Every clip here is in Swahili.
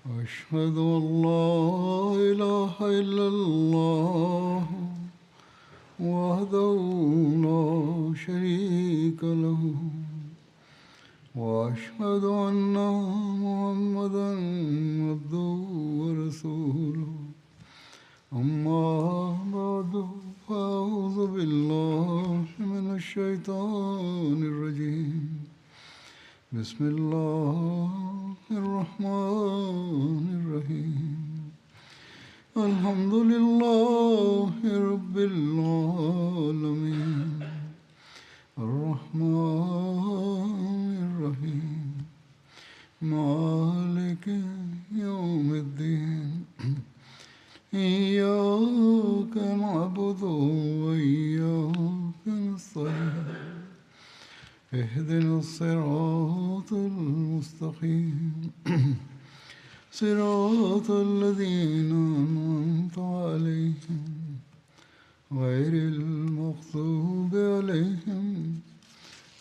أشهد أن لا إله إلا الله وحده لا شريك له وأشهد أن محمدا عبده ورسوله أما بعد فأعوذ بالله من الشيطان الرجيم بسم الله الرحمن الرحيم الحمد لله رب العالمين الرحمن الرحيم مالك يوم الدين إياك نعبد وإياك نستعين اهدنا الصراط المستقيم صراط الذين أنعمت عليهم غير المغضوب عليهم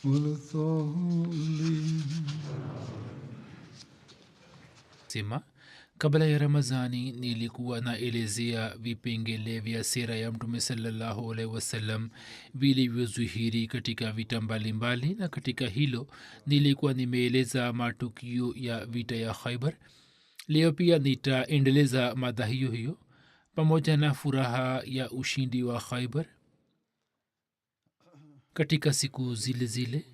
ولا الضالين. Sema, kabla ya Ramadhani nilikuwa naelezea vipengele vya sira ya Mtume sallallahu alaihi wasallam vilivyozuhiri katika vita mbalimbali, na katika hilo nilikuwa nimeeleza matukio ya vita ya Khaibar. Leo pia nitaendeleza mada hiyo hiyo pamoja na furaha ya ushindi wa Khaibar. Katika siku zile zile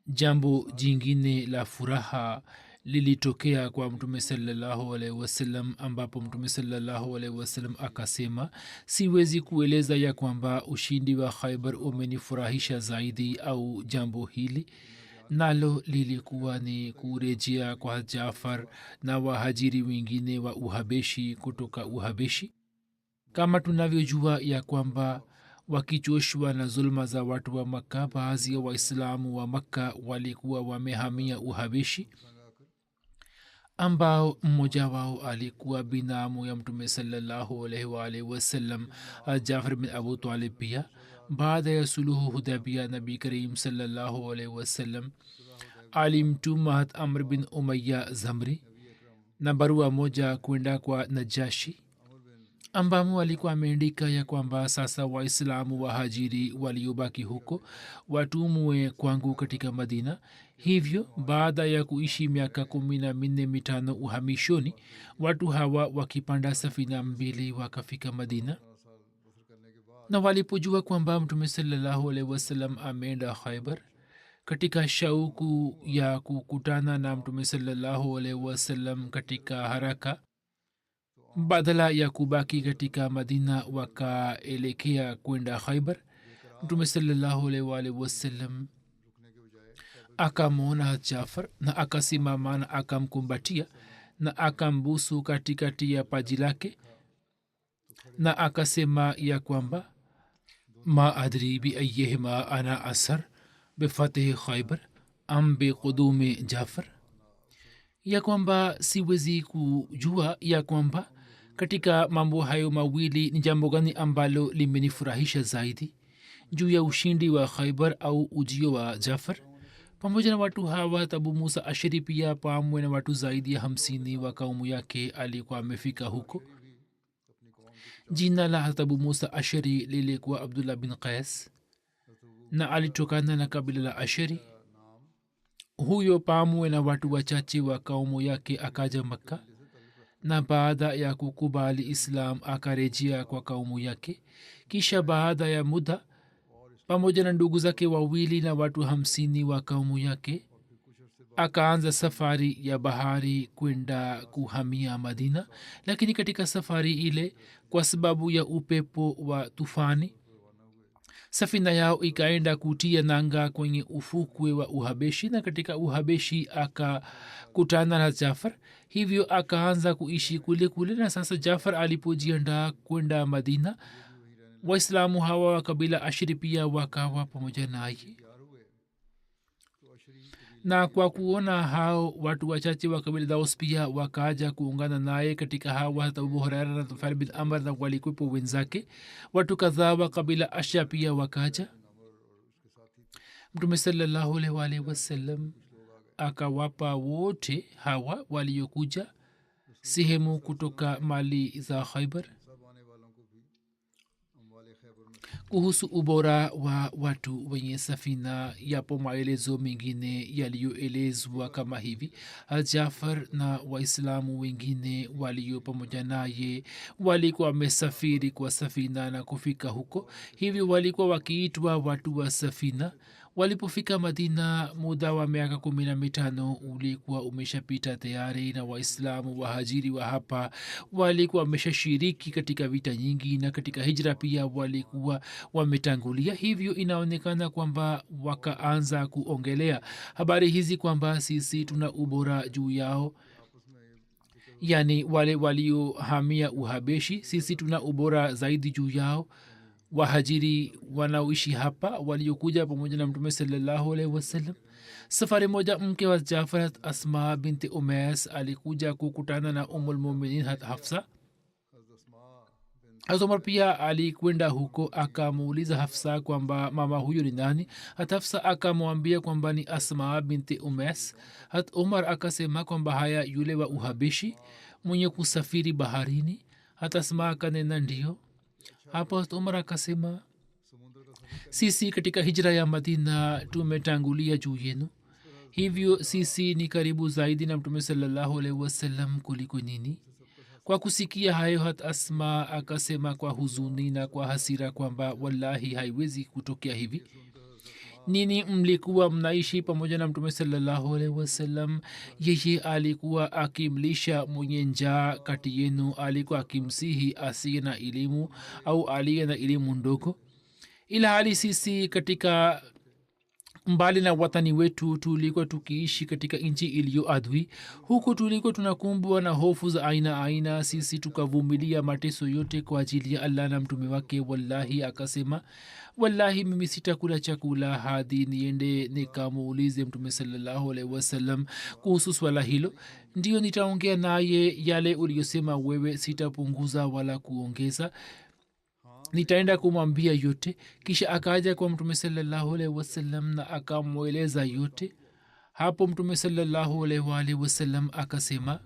jambo jingine la furaha lilitokea kwa Mtume sallallahu alaihi wasallam, ambapo Mtume sallallahu alaihi wasallam akasema, siwezi kueleza ya kwamba ushindi wa Khaibar umenifurahisha zaidi au jambo hili nalo lilikuwa ni kurejea kwa Jafar na wahajiri wengine wa Uhabeshi kutoka Uhabeshi. Kama tunavyojua ya kwamba wakichoshwa na zulma za watu wa Makka, baadhi ya Waislamu wa Makka walikuwa wamehamia Uhabeshi, ambao mmoja wao alikuwa binamu ya Mtume sallallahu alaihi wasallam, Jafar bin Abu Talib. Pia baada ya suluhu Hudaybiyah, Nabii Karim sallallahu alaihi wasallam alimtuma Amr bin Umayya Zamri na barua moja kwenda kwa Najashi, ambamo alikuwa ameandika ya kwamba sasa Waislamu wahajiri waliobaki huko watumwe kwangu katika Madina. Hivyo baada ya kuishi miaka 14 uhamishoni, watu hawa wakipanda safina mbili wakafika Madina, na walipojua kwamba Mtume sallallahu alaihi wasallam ameenda Khaibar, katika shauku ya kukutana na Mtume sallallahu alaihi wasallam katika haraka, badala ya kubaki katika Madina wakaelekea kwenda Khaibar. Mtume sallallahu alaihi wasallam akamwona Jafar na akasimama na akamkumbatia na akambusu katikati ya paji lake na akasema ya kwamba, ma adri bi ayyihima ana asar bifatih Khaibar am bi qudumi Jafar, ya kwamba siwezi kujua ya kwamba katika mambo hayo mawili ni jambo gani ambalo limenifurahisha zaidi, juu ya ushindi wa Khaibar au ujio wa Jafar. Pamoja na watu hawa, Abu Musa Ashari pia pamoja na watu zaidi ya 50 wa kaumu yake alikuwa amefika huko. Jina la Abu Musa Ashari lilikuwa Abdullah bin Qais na alitokana na kabila la Ashari. Huyo pamoja na watu wachache wa kaumu yake akaja Makka, na baada ya kukubali Islam akarejea kwa kaumu yake. Kisha baada ya muda, pamoja na ndugu zake wawili na watu 50 wa kaumu yake, akaanza safari ya bahari kwenda kuhamia Madina. Lakini katika safari ile, kwa sababu ya upepo wa tufani, safina yao ikaenda kutia nanga kwenye ufukwe wa Uhabeshi, na katika Uhabeshi akakutana na Jafar. Hivyo akaanza kuishi kule kule, na sasa Jafar alipojiandaa kwenda Madina, Waislamu hawa wa kabila Ashri pia wakawa pamoja naye. Na kwa kuona hao watu wachache wa kabila Daus pia wakaja kuungana naye katika hawa, hata Abu Huraira na Tufail bin Amr na walikuwepo wenzake. Watu kadhaa wa kabila Ashya pia wakaja. Mtume sallallahu alaihi wasallam akawapa wote hawa waliokuja sehemu kutoka mali za khaibar. Kuhusu ubora wa watu wenye safina yapo maelezo mengine yaliyoelezwa kama hivi. Jafar na waislamu wengine walio pamoja naye walikuwa wamesafiri kwa safina na kufika huko, hivyo walikuwa wakiitwa watu wa safina. Walipofika madina, muda wa miaka 15 ulikuwa umeshapita tayari, na waislamu wahajiri wa hapa walikuwa wameshashiriki katika vita nyingi, na katika hijra pia walikuwa wametangulia. Hivyo inaonekana kwamba wakaanza kuongelea habari hizi kwamba sisi tuna ubora juu yao, yani wale waliohamia Uhabeshi, sisi tuna ubora zaidi juu yao. Wahajiri wanaoishi hapa waliokuja pamoja na mtume sallallahu alaihi wasallam. Safari moja mke wa Jafar, Asma binti Umais, alikuja kukutana na Ummul Mu'minin Hafsa. Umar pia alikwenda huko, akamuuliza Hafsa kwamba mama huyu ni nani. Hafsa akamwambia kwamba ni Asma binti Umais. Umar akasema kwamba haya yule wa Uhabeshi mwenye kusafiri baharini. Asma akanena ndio. Hapo Umar akasema, sisi katika hijra ya Madina tumetangulia juu yenu, hivyo sisi ni karibu zaidi na mtume sallallahu alaihi wasallam kuliko nini. Kwa kusikia hayo, Asma akasema kwa huzuni na kwa hasira kwamba wallahi haiwezi kutokea hivi. Nini mlikuwa mnaishi pamoja na mtume sallallahu alaihi wasallam, yeye alikuwa akimlisha mwenye njaa kati yenu, alikuwa akimsihi asiye na elimu au aliye na elimu ndogo, ila hali sisi katika mbali na watani wetu tulikuwa tukiishi katika nchi iliyo adui. Huku tulikuwa tunakumbwa na hofu za aina aina, sisi tukavumilia mateso yote kwa ajili ya Allah na mtume wake. Wallahi akasema, wallahi mimi sitakula chakula hadi niende nikamuulize mtume sallallahu alaihi wasallam kuhusu swala hilo, ndio nitaongea naye yale uliyosema wewe, sitapunguza wala kuongeza, nitaenda kumwambia yote. Kisha akaja kwa mtume sallallahu alaihi wasallam na akamweleza yote. Hapo mtume sallallahu alaihi wasallam akasema,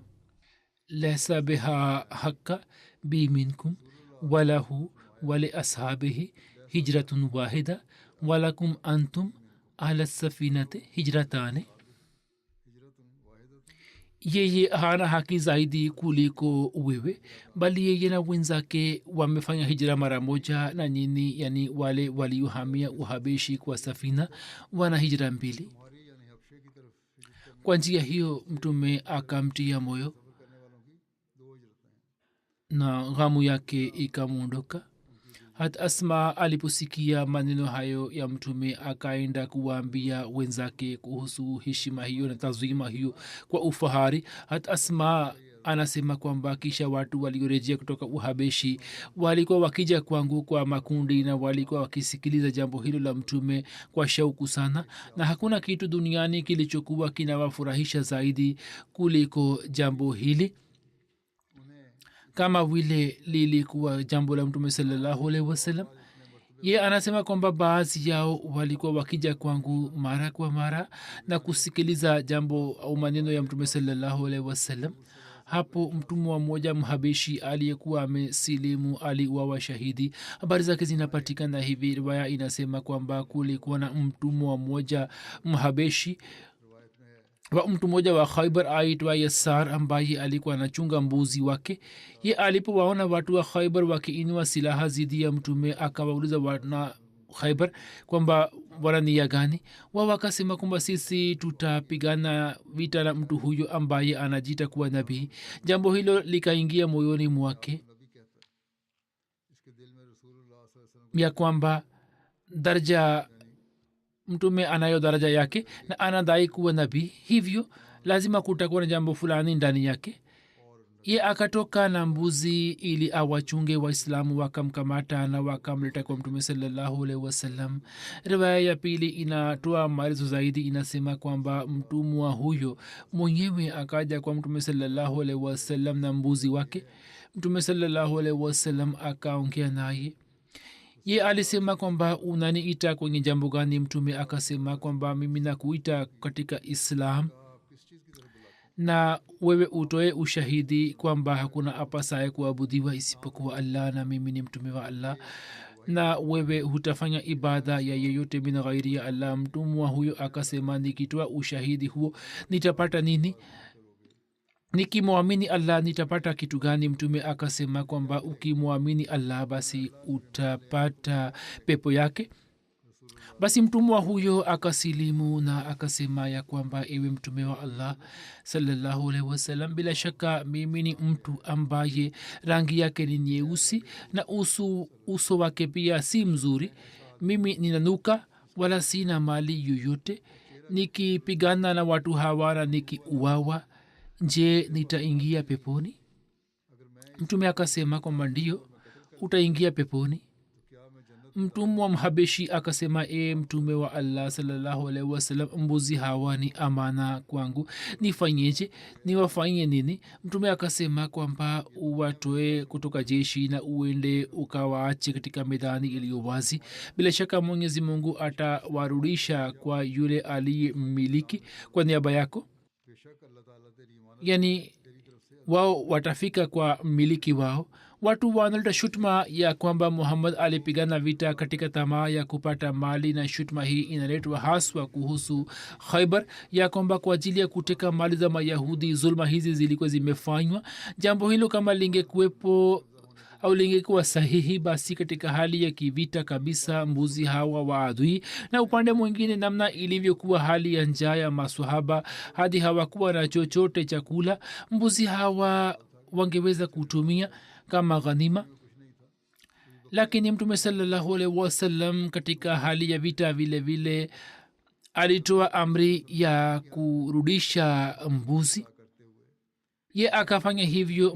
laisa biha haqqa bi minkum walahu wali ashabihi hijratun wahida walakum antum ala safinati hijratane. Yeye hana haki zaidi kuliko wewe, bali yeye na wenzake wamefanya hijra mara moja na nyinyi, yani wale waliohamia Uhabeshi kwa safina wana hijra mbili. Kwa njia hiyo mtume akamtia moyo na ghamu yake ikamuondoka. Asma aliposikia maneno hayo ya mtume akaenda kuwaambia wenzake kuhusu heshima hiyo na tazwima hiyo kwa ufahari. Asma anasema kwamba kisha watu waliorejea kutoka Uhabeshi walikuwa wakija kwangu kwa makundi na walikuwa wakisikiliza jambo hilo la mtume kwa shauku sana, na hakuna kitu duniani kilichokuwa kinawafurahisha zaidi kuliko jambo hili, kama vile lilikuwa jambo la mtume sallallahu alaihi wasallam. Ye anasema kwamba baadhi yao walikuwa wakija kwangu mara kwa mara na kusikiliza jambo au maneno ya mtume sallallahu alaihi wasallam. Hapo mtumwa mmoja Mhabeshi aliyekuwa amesilimu aliuawa shahidi. Habari zake zinapatikana hivi. Riwaya inasema kwamba kulikuwa na mtumwa mmoja Mhabeshi wa mtu mmoja wa Khaibar aitwa Yassar, ambaye alikuwa anachunga mbuzi wake. Ye alipowaona watu wa Khaibar wakiinua silaha zidi ya mtume, akawauliza wana Khaibar kwamba wana nia gani. Wao wakasema kwamba sisi tutapigana vita na mtu huyo ambaye anajiita kuwa nabii. Jambo hilo likaingia moyoni mwake ya kwamba daraja mtume anayo daraja yake na anadai kuwa nabii, hivyo lazima kutakuwa na jambo fulani ndani yake. Ye akatoka na mbuzi ili awachunge. Waislamu wakamkamata na wakamleta kwa mtume sallallahu alaihi wasallam. Riwaya ya pili inatoa maelezo zaidi, inasema kwamba mtumwa huyo mwenyewe akaja kwa mtume sallallahu alaihi wasallam na mbuzi wake. Mtume sallallahu alaihi wasallam akaongea naye. Ye alisema kwamba unaniita kwenye jambo gani? Mtume akasema kwamba mimi nakuita katika Islam na wewe utoe ushahidi kwamba hakuna apasaye kuabudiwa isipokuwa allah na mimi ni mtume wa allah na wewe hutafanya ibada ya yeyote min ghairi ya allah. Mtumwa huyo akasema, nikitoa ushahidi huo nitapata nini? Nikimwamini allah nitapata kitu gani? Mtume akasema kwamba ukimwamini allah basi utapata pepo yake. Basi mtumwa huyo akasilimu na akasema ya kwamba, ewe mtume wa allah sallallahu alaihi wasallam, bila shaka mimi ni mtu ambaye rangi yake ni nyeusi na uso wake pia si mzuri. Mimi ninanuka wala sina mali yoyote. Nikipigana na watu hawa na nikiuawa, je, nitaingia peponi? Mtume akasema kwamba ndio, utaingia peponi. Mtumwa mhabeshi akasema, e mtume wa allah sallallahu alaihi wasallam, mbuzi hawa ni amana kwangu, nifanyeje? Niwafanyie nini? Mtume akasema kwamba uwatoe kutoka jeshi na uende ukawaache katika medani iliyo wazi. Bila shaka mwenyezi mungu atawarudisha kwa yule aliyemmiliki kwa niaba yako, yani wao watafika kwa mmiliki wao. Watu wanaleta shutma ya kwamba muhammad alipigana vita katika tamaa ya kupata mali, na shutma hii inaletwa haswa kuhusu Khaibar, ya kwamba kwa ajili ya kuteka mali za mayahudi zulma hizi zilikuwa zimefanywa. Jambo hilo kama lingekuwepo au lingekuwa sahihi, basi katika hali ya kivita kabisa mbuzi hawa wa adui, na upande mwingine namna ilivyokuwa hali ya njaa ya maswahaba hadi hawakuwa na chochote chakula, mbuzi hawa wangeweza kutumia kama ghanima. Lakini mtume sallallahu alaihi wasallam katika hali ya vita vile vile alitoa amri ya kurudisha mbuzi. Ye akafanya hivyo.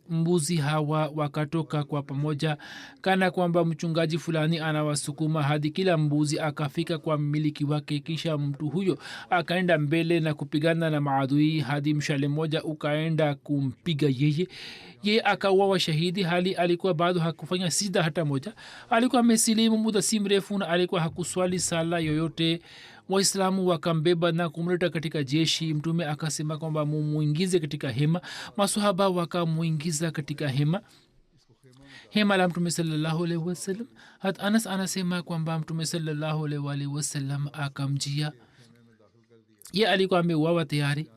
Mbuzi hawa wakatoka kwa pamoja, kana kwamba mchungaji fulani anawasukuma hadi kila mbuzi akafika kwa mmiliki wake. Kisha mtu huyo akaenda mbele na kupigana na maadui hadi mshale moja ukaenda kumpiga yeye. Ye akauawa shahidi hali alikuwa bado hakufanya sijda hata moja. Alikuwa amesilimu muda si mrefu na alikuwa hakuswali sala yoyote. Waislamu wakambeba na kumleta katika jeshi. Mtume akasema kwamba mumuingize katika hema. Masahaba wakamuingiza katika hema la mtume sallallahu alaihi wasallam. Hat anas anasema kwamba mtume sallallahu alaihi wasallam akamjia, ye alikuwa ameuawa tayari.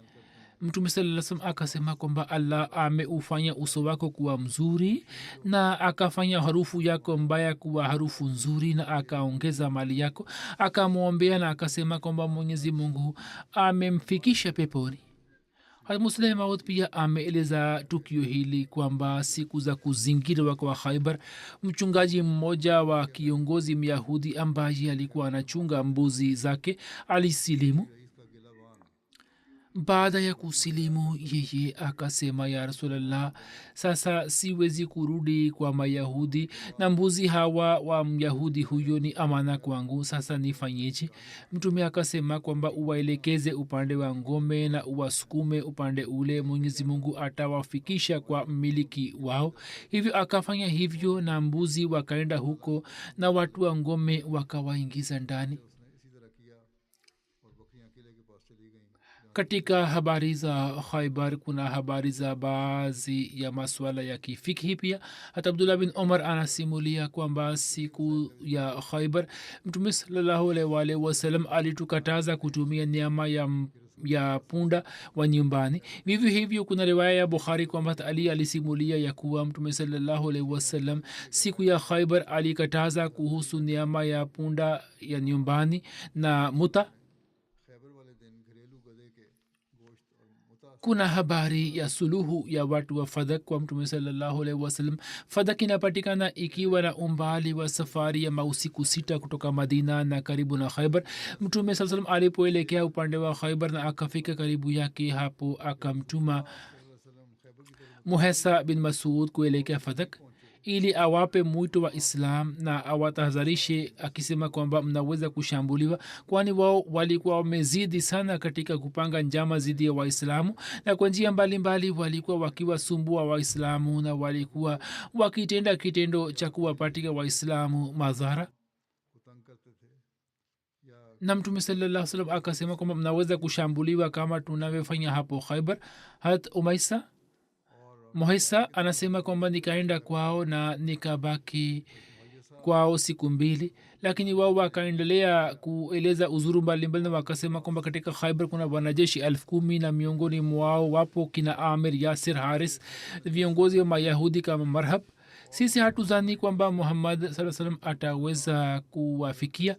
mtume sallallahu alaihi wasallam akasema kwamba allah ameufanya uso wako kuwa mzuri na akafanya harufu yako mbaya kuwa harufu nzuri na akaongeza mali yako. akamwombea na akasema kwamba mwenyezi mungu amemfikisha peponi. Musleh Maud pia ameeleza tukio hili kwamba siku za kuzingirwa kwa Khaibar, mchungaji mmoja wa kiongozi myahudi ambaye alikuwa anachunga mbuzi zake alisilimu. Baada ya kusilimu yeye akasema, ya rasulallah, sasa siwezi kurudi kwa mayahudi na mbuzi hawa wa myahudi huyo ni amana kwangu, sasa nifanyeje? Mtume akasema kwamba uwaelekeze upande wa ngome na uwasukume upande ule, mwenyezi mungu atawafikisha kwa mmiliki wao. Hivyo akafanya hivyo na mbuzi wakaenda huko na watu wa ngome wakawaingiza ndani. Katika habari za Khaibar kuna habari za baadhi ya masuala ya kifikhi pia. Hata Abdullah bin Umar anasimulia kwamba siku ya Khaibar mtume sallallahu alaihi wasallam alitukataza kutumia nyama ya punda wa nyumbani. Vivyo hivyo kuna riwaya ya Bukhari kwamba Ali alisimulia ya kuwa mtume sallallahu alaihi wasallam siku ya Khaibar alikataza kuhusu nyama ya punda ya nyumbani na muta. Kuna habari ya suluhu ya watu wa Fadak kwa mtume sallallahu alaihi wasallam. Fadak inapatikana ikiwa na umbali wa safari ya mausiku 6 kutoka Madina na karibu na Khaibar. Mtume sallallahu alaihi wasallam alipoelekea upande wa Khaibar na akafika karibu yake, hapo akamtuma Muhasa bin Masud kuelekea Fadak ili awape mwito wa Islam na awatahadharishe akisema kwamba mnaweza kushambuliwa, kwani wao walikuwa wamezidi sana katika kupanga njama zidi ya Waislamu na kwa njia mbalimbali walikuwa wakiwasumbua Waislamu na walikuwa wakitenda kitendo cha kuwapatia Waislamu madhara. na mtume sallallahu salam akasema kwamba mnaweza kushambuliwa kama tunavyofanya hapo khaibar. hat muhaisa anasema kwamba nikaenda kwao na nikabaki kwao siku mbili, lakini wao wakaendelea kueleza uzuru mbalimbali na wakasema kwamba katika khaibar kuna wanajeshi 10,000 na miongoni mwao wapo kina amir, yasir, haris, viongozi wa mayahudi kama marhab. sisi hatuzani kwamba muhammad saa salam ataweza kuwafikia.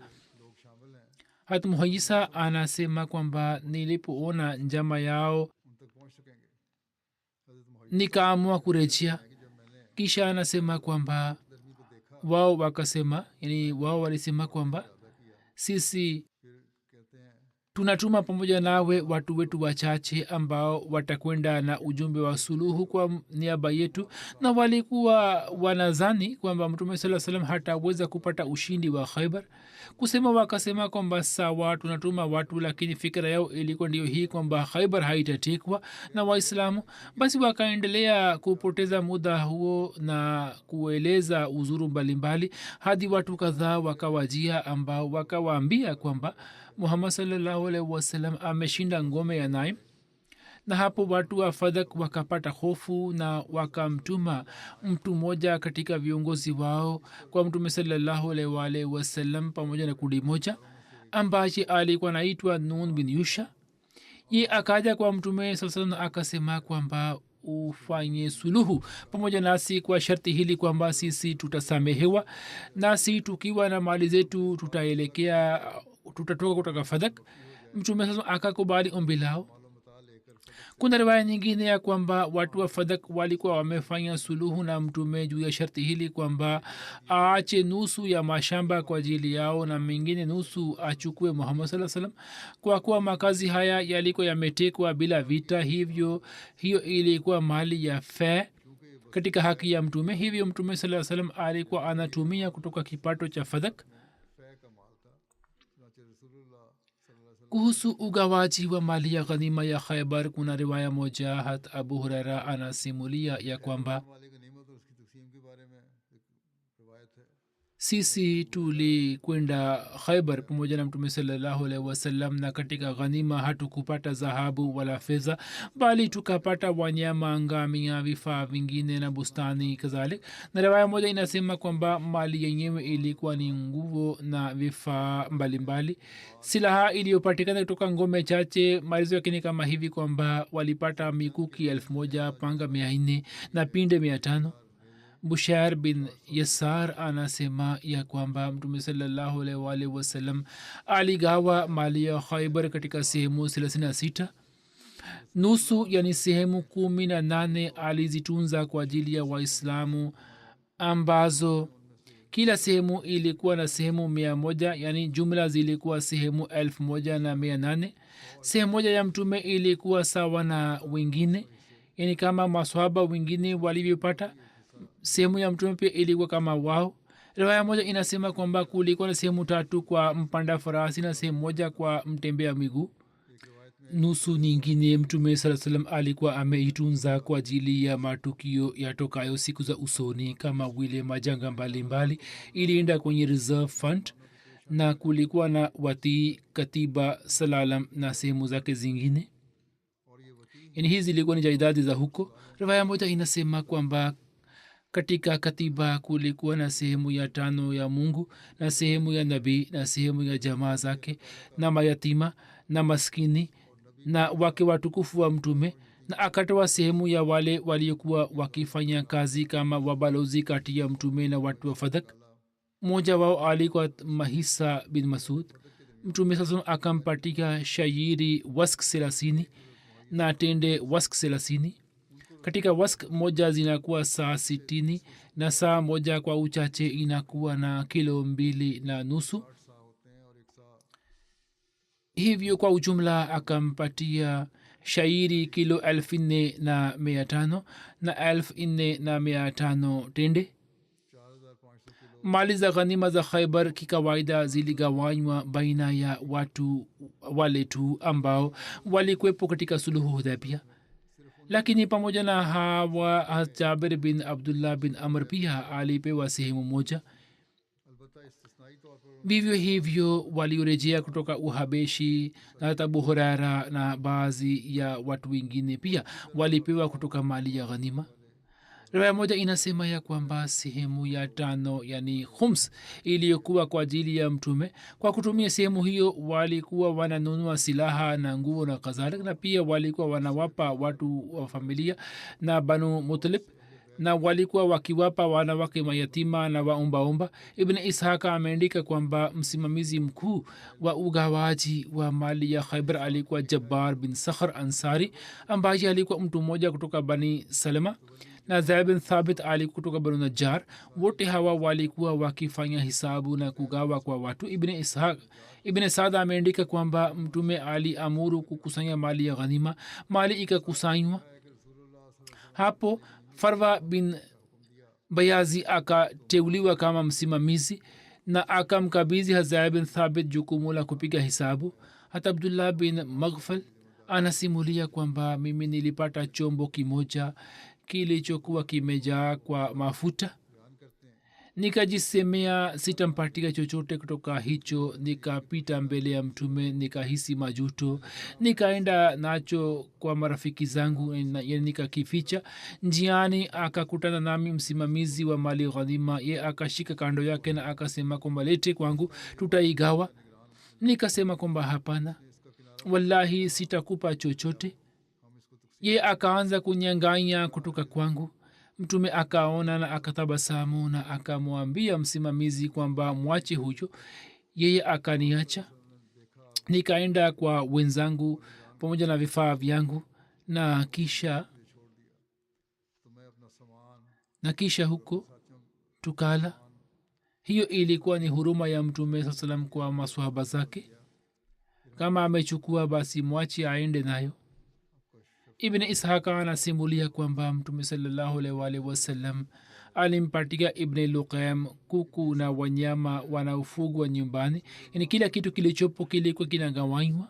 hat muhaisa anasema kwamba nilipoona njama yao nikaamua kurejea. kisha anasema kwamba wao wakasema, yani wao walisema kwamba sisi tunatuma pamoja nawe watu wetu wachache ambao watakwenda na ujumbe wa suluhu kwa niaba yetu, na walikuwa wanazani kwamba mtume saa salam hataweza kupata ushindi wa khaibar. kusema wakasema kwamba sawa, tunatuma watu, lakini fikira yao ilikuwa ndio hii kwamba khaibar haitatekwa na waislamu. basi wakaendelea kupoteza muda huo na kueleza uzuru mbalimbali hadi watu kadhaa wakawajia ambao wakawaambia kwamba muhammad sallallahu alaihi wasallam ameshinda ngome ya Naim. na hapo watu wa Fadak wakapata hofu na wakamtuma mtu mmoja katika viongozi wao kwa mtume sallallahu alaihi wasallam pamoja na kundi moja ambaye alikuwa naitwa Nun bin Yusha. ye akaja kwa mtume sallallahu alaihi akasema kwamba ufanye suluhu pamoja nasi kwa sharti hili kwamba sisi tutasamehewa, nasi tukiwa na mali zetu tutatoka kutoka Fadak. mtume sasa akakubali ombi lao. kuna riwaya nyingine ya kwamba watu wa Fadak walikuwa wamefanya suluhu na mtume juu ya sharti hili kwamba aache nusu ya mashamba kwa ajili yao na mengine nusu achukue Muhammad sallallahu alaihi wasallam, kwa kuwa makazi haya yalikuwa yametekwa bila vita, hivyo hiyo ilikuwa mali ya fe katika haki ya mtume. hivyo mtume sallallahu alaihi wasallam alikuwa anatumia kutoka kipato cha Fadak. kuhusu ugawaji wa mali ya ghanima ya khaibar kuna riwaya moja hat abu huraira anasimulia ya kwamba sisi tulikwenda khaibar pamoja na mtume sallallahu alaihi wasallam, na katika ghanima hatukupata dhahabu wala fedha, bali tukapata wanyama, ngamia, vifaa vingine na bustani kadhalik. na riwaya moja inasema kwamba mali yenyewe ilikuwa ni nguvu na vifaa mbalimbali. silaha iliyopatikana kutoka ngome chache, maelezo yake ni kama hivi kwamba walipata mikuki 1,000, panga 400 na pinde 500. bushair bin yasar anasema ya kwamba mtume sallallahu alaihi wasallam aligawa mali ya khaibar katika sehemu 36. nusu yani sehemu 18 alizitunza kwa ajili ya waislamu, ambazo kila sehemu ilikuwa na sehemu 100, yani jumla zilikuwa sehemu 1,800. sehemu moja ya mtume ilikuwa sawa na wengine, yani kama maswahaba wengine walivyopata. sehemu ya mtume pia ilikuwa kama wao. riwaya moja inasema kwamba kulikuwa na sehemu 3 kwa mpanda farasi na sehemu moja kwa mtembea miguu. nusu nyingine mtume saa salam alikuwa ameitunza kwa ajili ya matukio yatokayo siku za usoni kama vile majanga mbalimbali, ilienda kwenye reserve fund, na kulikuwa na watii, katiba, salalam na sehemu zake zingine, yani hizi zilikuwa ni jaidadi za huko. riwaya moja inasema kwamba katika katiba kulikuwa na sehemu ya 5 ya Mungu na sehemu ya nabii na sehemu ya jamaa zake na mayatima na maskini na wake watukufu wa mtume, na akatoa sehemu ya wale waliokuwa wakifanya kazi kama wabalozi kati ya mtume na watu wa Fadak. mmoja wao alikuwa Mahisa bin Masud. mtume sasa akampatia shairi wask 30 na tende wask 30. katika wask moja zinakuwa saa 60 na saa moja kwa uchache inakuwa na kilo 2.5. hivyo kwa ujumla akampatia shairi kilo 4,500 na 4,500 tende. mali za ghanima za khaibar kikawaida ziligawanywa baina ya watu wale tu ambao walikwepo katika suluhu Hudaybiyah, lakini pamoja na hawa Jabir bin Abdullah bin Amr pia alipewa sehemu moja. vivyo hivyo waliorejea kutoka uhabeshi na hata abu huraira na baadhi ya watu wengine pia walipewa kutoka mali ya ghanima. Riwaya moja inasema ya kwamba sehemu ya 5 yani khums iliyokuwa kwa ajili ya mtume, kwa kutumia sehemu hiyo walikuwa wananunua silaha na nguo na kadhalika, na pia walikuwa wanawapa watu wa familia na banu mutalib, na walikuwa wakiwapa wanawake mayatima na waombaomba. Ibn ishaka ameandika kwamba msimamizi mkuu wa ugawaji wa mali ya khaibar alikuwa jabbar bin sakhr ansari, ambaye alikuwa mtu mmoja kutoka bani salama, na zaid bin thabit alikuwa kutoka banu najjar. Wote hawa walikuwa wakifanya hisabu na kugawa kwa watu. Ibn saad ameandika kwamba mtume aliamuru kukusanya mali ya ghanima. Mali ikakusanywa. Hapo farwa bin bayazi akateuliwa kama msimamizi na akamkabidhi hazai bin thabit jukumu la kupiga hisabu. Hata abdullah bin maghfal anasimulia kwamba mimi nilipata chombo kimoja kilichokuwa kimejaa kwa mafuta, nikajisemea sitampatika chochote kutoka hicho. Nikapita mbele ya mtume, nikahisi majuto, nikaenda nacho kwa marafiki zangu, nikakificha. Njiani akakutana nami msimamizi wa mali ghanima. Ye akashika kando yake na akasema kwamba lete kwangu, tutaigawa. Nikasema kwamba hapana, wallahi sitakupa chochote. Ye akaanza kunyang'anya kutoka kwangu. Mtume akaona na akatabasamu na akamwambia msimamizi kwamba mwache huyo. Yeye akaniacha, nikaenda kwa wenzangu pamoja na vifaa vyangu, na kisha huko tukala. Hiyo ilikuwa ni huruma ya mtume saa salam kwa maswahaba zake. Kama amechukua basi mwache aende nayo. Ibn ishaka anasimulia kwamba mtume sallallahu alaihi wasallam alimpatia ibn luqaym kuku na wanyama wanaofugwa nyumbani, yani kila kitu kilichopo kilikuwa kinagawanywa.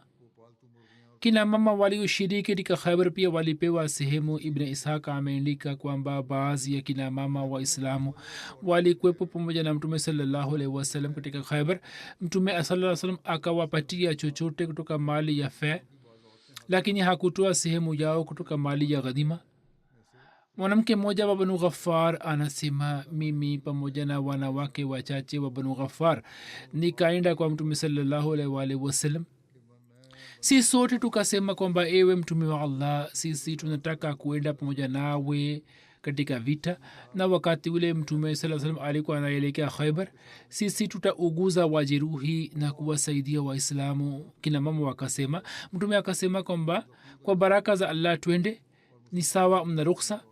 Kina mama walioshiriki katika khaybar pia walipewa sehemu. Ibn ishaka ameandika kwamba baadhi ya kina mama waislamu walikuwepo pamoja na mtume sallallahu alaihi wasallam katika khaybar. Mtume sallallahu alaihi wasallam akawapatia chochote kutoka mali ya fe, lakini hakutoa sehemu yao kutoka mali ya ghanima. Mwanamke mmoja wa banu ghaffar anasema, mimi pamoja na wanawake wachache wa banu ghaffar nikaenda kwa mtume sallallahu alaihi wasallam. Si sote tukasema kwamba ewe mtume wa allah, sisi tunataka kuenda pamoja nawe katika vita, na wakati ule mtume sallallahu alaihi wasallam alikuwa anaelekea khaybar. Sisi tutauguza wajeruhi na kuwasaidia waislamu. Kina mama wakasema. Mtume akasema kwamba kwa baraka za allah twende, ni sawa, mna ruksa.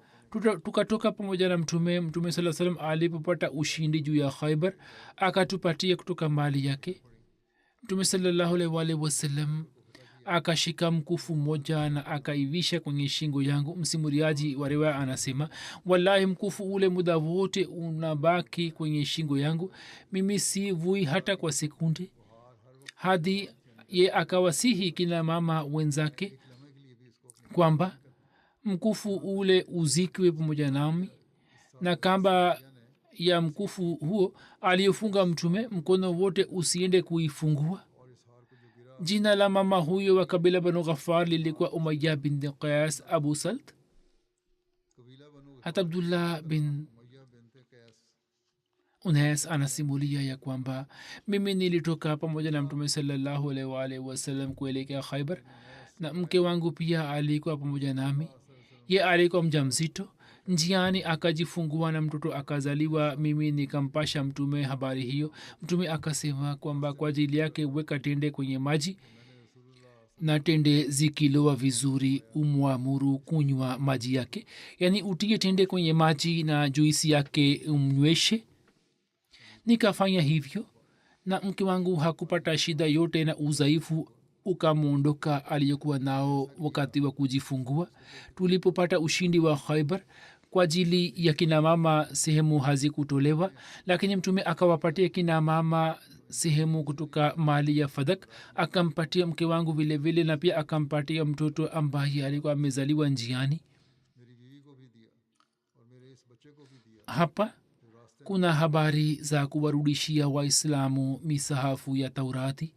Tukatoka pamoja na mtume sallallahu alaihi wasallam. Alipopata ushindi juu ya khaybar akatupatia kutoka mali yake. Mtume sallallahu alaihi wasallam akashika mkufu mmoja na akaivisha kwenye shingo yangu. Msimuliaji wa riwaya anasema, wallahi mkufu ule muda wote unabaki kwenye shingo yangu, mimi si vui hata kwa sekunde, hadi ye akawasihi kina mama wenzake kwamba mkufu ule uzikwe pamoja nami, na kamba ya mkufu huo aliyofunga mtume mkono wote usiende kuifungua. Jina la mama huyo wa kabila banu ghaffar lilikuwa umayya bin qais abu salt. hata abdullah bin unais anasimulia ya kwamba mimi nilitoka pamoja na mtume sallallahu alaihi wasallam kuelekea khaybar, na mke wangu pia alikuwa pamoja nami. Ye alikuwa mjamzito. Njiani akajifungua na mtoto akazaliwa. Mimi nikampasha mtume habari hiyo. Mtume akasema kwamba kwa ajili yake weka tende kwenye maji, na tende zikiloa vizuri umwamuru kunywa maji yake, yani utie tende kwenye maji na juisi yake umnyweshe. Nikafanya hivyo na mke wangu hakupata shida yote, na udhaifu ukamwondoka aliyokuwa nao wakati wa kujifungua. Tulipopata ushindi wa khaybar, kwa ajili ya kina mama sehemu hazikutolewa, lakini mtume akawapatia kina mama sehemu kutoka mali ya fadak. Akampatia mke wangu vile vile, na pia akampatia mtoto ambaye alikuwa amezaliwa njiani. Hapa kuna habari za kuwarudishia waislamu misahafu ya taurati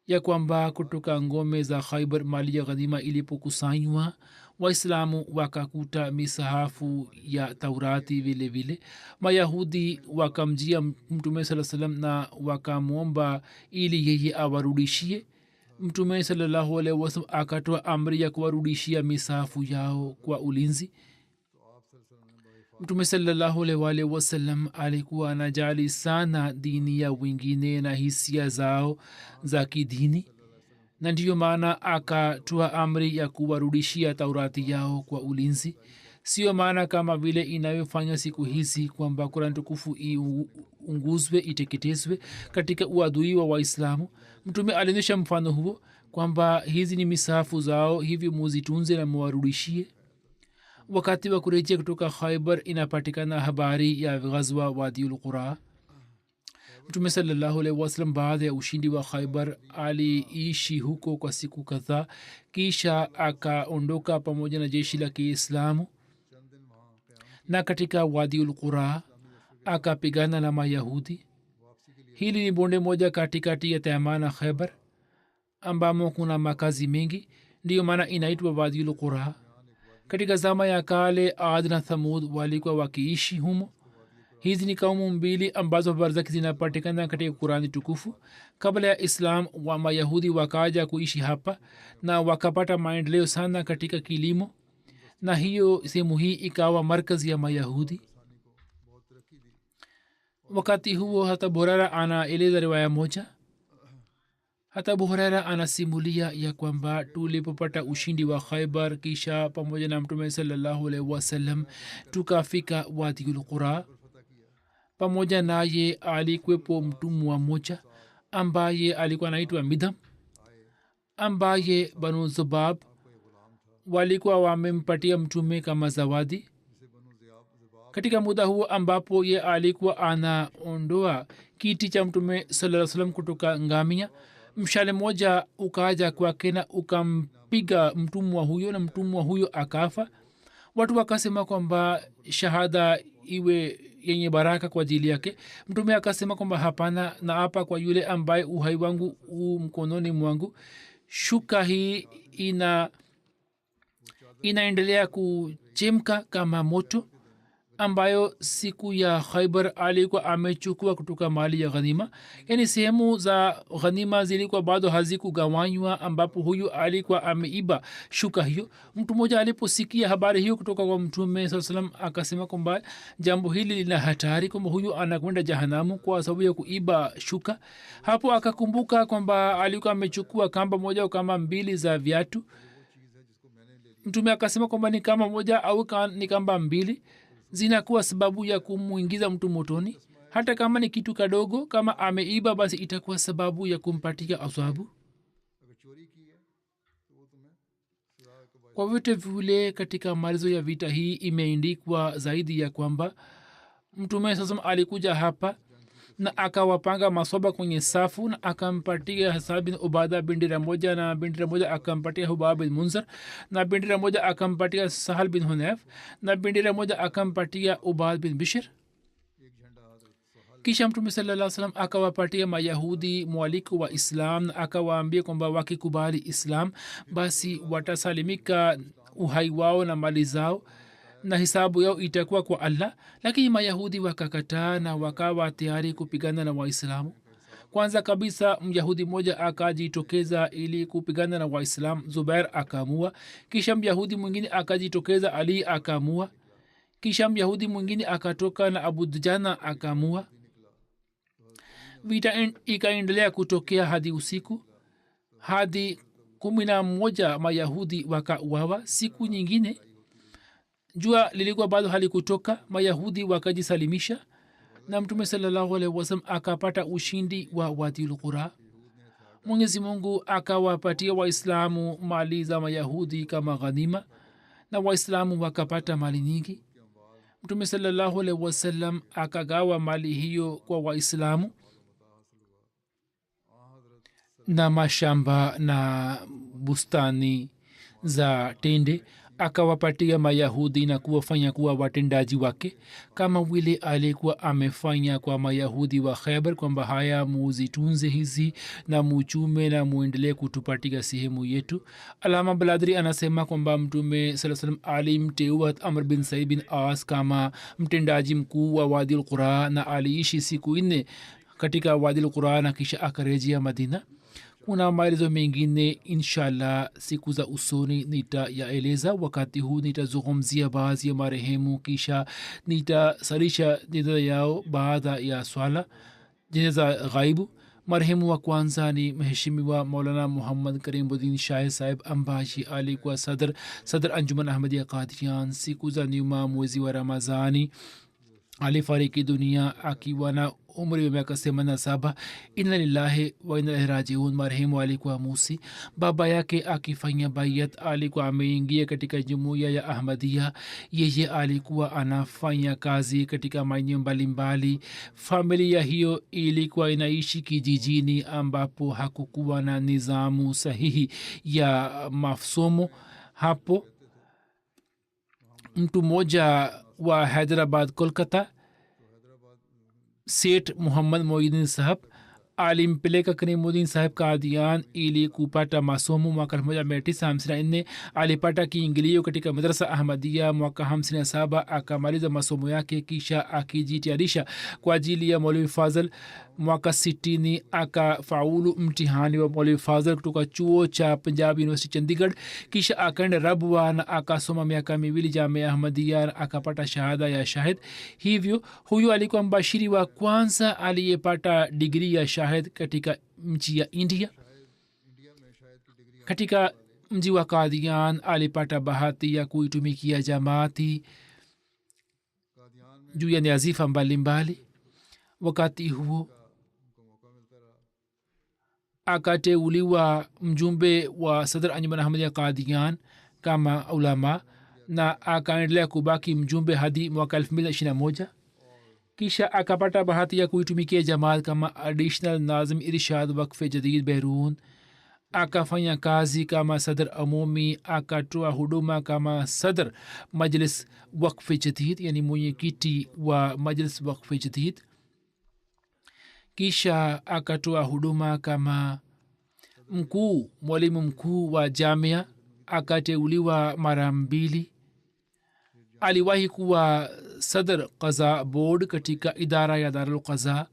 ya kwamba kutoka ngome za khaibar mali ya ghanima ilipokusanywa waislamu wakakuta misahafu ya taurati vile vile mayahudi wakamjia mtume saa salam na wakamwomba ili yeye awarudishie mtume salallahu alaihi wasallam akatoa amri ya kuwarudishia misahafu yao kwa ulinzi mtume salallahu alaihi wasallam alikuwa anajali sana dini ya wengine na hisia zao za kidini na ndiyo maana akatoa amri ya kuwarudishia taurati yao kwa ulinzi sio maana kama vile inayofanywa siku hizi kwamba kurani tukufu iunguzwe iteketezwe katika uadui wa waislamu mtume alionyesha mfano huo kwamba hizi ni misahafu zao hivi muzitunze na muwarudishie wakati wa kurejea kutoka khaibar inapatikana habari ya ghazwa wadiul qura mtume salallahu alaihi wasallam baada ya ushindi wa khaibar aliishi huko kwa siku kadhaa kisha akaondoka pamoja na jeshi la kiislamu na katika wadiul qura akapigana na mayahudi hili ni bonde moja katikati ya Taima na khaibar ambamo kuna makazi mengi ndiyo maana inaitwa wadiul qura katika zama ya kale ad na thamud walikuwa wakiishi humo hizi ni kaumu mbili ambazo habari zake zinapatikana katika kurani tukufu kabla ya islam wa mayahudi wakaja kuishi hapa na wakapata maendeleo sana katika kilimo na hiyo sehemu hii ikawa markazi ya mayahudi wakati huo hata burara anaeleza riwaya moja hata buhuraira anasimulia ya kwamba tulipopata ushindi wa khaibar kisha pamoja na mtume salallahu alaihi wasallam tukafika wadiul qura pamoja naye alikwepo mtumwa mmoja ambaye alikuwa anaitwa midham ambaye banu zubab walikuwa wamempatia mtume kama zawadi katika muda huo ambapo ye alikuwa anaondoa kiti cha mtume salaa salam kutoka ngamia mshale moja ukaja kwake na ukampiga mtumwa huyo na mtumwa huyo akafa watu wakasema kwamba shahada iwe yenye baraka kwa ajili yake mtume akasema kwamba hapana na hapa kwa yule ambaye uhai wangu u mkononi mwangu shuka hii inaendelea kuchemka kama moto ambayo siku ya khaibar alikuwa amechukua kutoka mali ya ghanima yani sehemu za ghanima zilikuwa bado hazikugawanywa ambapo huyu alikuwa ameiba shuka hiyo mtu mmoja aliposikia habari hiyo kutoka kwa mtume saa salam akasema kwamba jambo hili lina hatari kwamba huyu anakwenda jahanamu kwa sababu ya kuiba shuka hapo akakumbuka kwamba alikuwa amechukua kamba moja au kamba mbili za viatu mtume akasema kwamba ni kamba moja au ni kamba mbili zinakuwa sababu ya kumuingiza mtu motoni hata kama ni kitu kadogo kama ameiba basi itakuwa sababu ya kumpatia adhabu kwa vyote vile katika malizo ya vita hii imeandikwa zaidi ya kwamba mtume sasa alikuja hapa na akawapanga masoba kwenye safu na akampatia Hassan bin Ubada bendera moja na bendera moja akampatia Hubab bin Munzir na bendera moja akampatia Sahal bin Hunayf na bendera moja akampatia Ubad bin Bishr kisha mtume sallallahu alaihi wasallam akawapatia mayahudi mwaliko wa islam na akawaambia kwamba wakikubali islam basi watasalimika uhai wao na mali zao na hisabu yao itakuwa kwa allah lakini mayahudi wakakataa na wakawa tayari kupigana na waislamu kwanza kabisa myahudi mmoja akajitokeza ili kupigana na waislamu zubair akaamua kisha myahudi mwingine akajitokeza ali akaamua kisha myahudi mwingine akatoka na abu dujana akaamua vita ikaendelea kutokea hadi usiku hadi 11 mayahudi wakauawa siku nyingine jua lilikuwa bado halikutoka mayahudi wakajisalimisha na mtume sallallahu alaihi wasallam akapata ushindi wa wadiul qura mwenyezi mungu akawapatia waislamu mali za mayahudi kama ghanima na waislamu wakapata mali nyingi mtume sallallahu alaihi wasallam akagawa mali hiyo kwa waislamu na mashamba na bustani za tende akawapatia mayahudi na kuwafanya kuwa watendaji wake kama vile alikuwa amefanya kwa mayahudi wa khaibar kwamba haya muzitunze hizi na muchume na muendelee kutupatia sehemu yetu. alama baladri anasema kwamba mtume saa salam alimteua amr bin said bin as kama mtendaji mkuu wa wadi lqura na aliishi siku 4 katika wadi lqura na kisha akarejea madina. kuna maelezo mengine inshallah siku za usoni nitayaeleza. wakati huu nitazungumzia baadhi ya marehemu kisha nitasalisha jeneza yao baada ya swala jeneza ghaibu. marehemu wa kwanza ni mheshimiwa maulana muhammad karimuddin shah sahib ambaye alikuwa sadr anjuman ahmadiyya qadian. siku za nyuma mwezi wa ramazani alifariki dunia akiwa na umri wa miaka 87. inna lillahi wa inna ilaihi rajiun. marehemu alikuwa musi. baba yake akifanya bayat alikuwa ameingia katika jumuiya ya ahmadia. yeye alikuwa anafanya kazi katika maeneo mbalimbali. familia hiyo ilikuwa inaishi kijijini ambapo hakukuwa na nizamu sahihi ya masomo. hapo mtu mmoja wa hyderabad kolkata Seth मुहम्मद मोइनुद्दीन Saheb alimpeleka karimuddin saheb kadian ili kupata masomo. mwaka 1954 alipata kiingilio katika madrasa ahmadia. mwaka 57 akamaliza masomo yake kisha akijitayarisha kwa ajili ya maulwi fazl. mwaka 60 akafaulu mtihani wa maulwi fazl kutoka chuo cha punjab university chandigarh. kisha akaenda rabwa na akasoma miaka 2 jamia ahmadia akapata shahada ya shahid. hivyo huyu alikuwa mbashiri wa kwanza aliyepata digrii ya shahid katika mji ya india. katika mji wa kadian alipata bahati ya kuitumikia jamaati juu ya nyazifa mbalimbali. wakati huo akateuliwa mjumbe wa sadr anjuman ahmadiyya qadian kama ulama na akaendelea kubaki mjumbe hadi mwaka 2021. kisha akapata bahati ya kuitumikia jamaat kama additional nazim irshad wakfe jadid behrun. akafanya kazi kama sadr amumi. akatoa huduma kama sadr majlis wakfe jadid yani mwenyekiti wa majlis wakfe jadid. kisha akatoa huduma kama mwalimu mkuu wa jamia. akateuliwa mara 2. aliwahi kuwa sadr qaza board katika idara ya darul qaza.